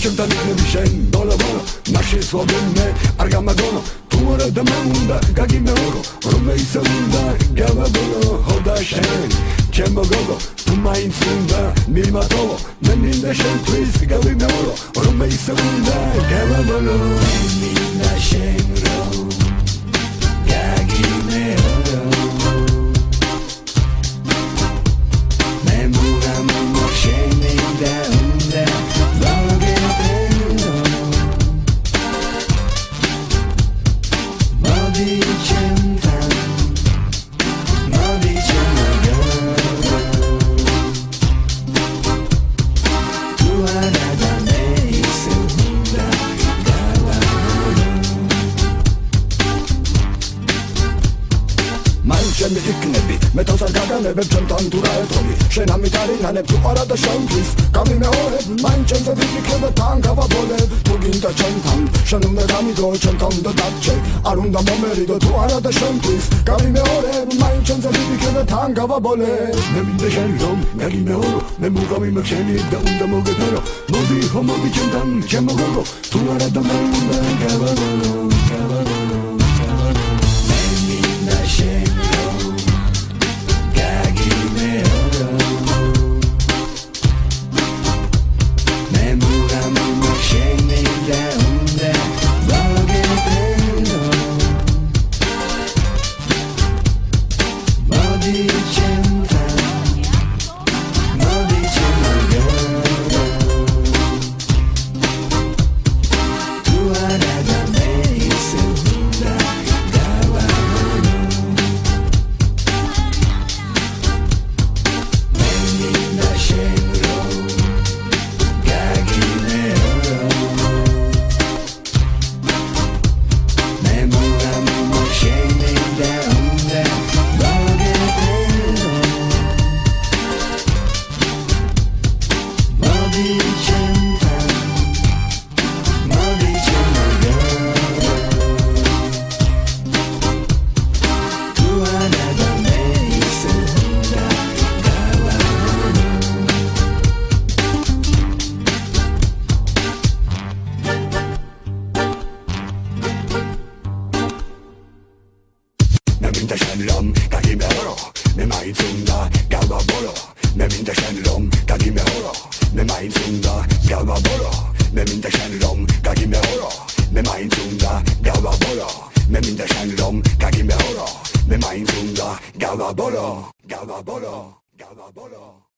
ჩემთან იქნები შენ ბოლო მაშინ სვობენ არ გამაგონო თუ არა დამაუნდა გაგიმეორო რომ ისე უნდა გავაბოლო ხოდა შენ ჩემო გოგო თუ მაინც უნდა მიმატოვო მე მინდა შენთვის გავიმეორო რომ ისე უნდა გავაბოლო მინდა შენ რომ გაგიმეორო მე მურამო შენ მინდა უნდა Shame iknebi, metosar gaganebeb çentan tura etobi Shen amitari naneb tu arada şamplis Kami me oreb, man çense vidikebe tankava boleb Tuginta çentam, shenumde gamido çentam da datçe Arunda momerido tu arada şamplis Kami me oreb, man çense vidikebe tankava boleb Ne minde şenrom, negi me oro Ne mugami me şeni de unda mogetero Modi homodi çentam, çemo gogo Tu arada mende gavagolo, gavagolo Ne minde şenrom Meminda shenrom, kagime oro Me mainzunda, galba bolo Meminda shenrom, kagime oro Me mainzunda, galba bolo Meminda shenrom, kagime oro Me mainzunda, galba bolo Meminda shenrom, kagime oro Me mainzunda, galba bolo Galba bolo, galba bolo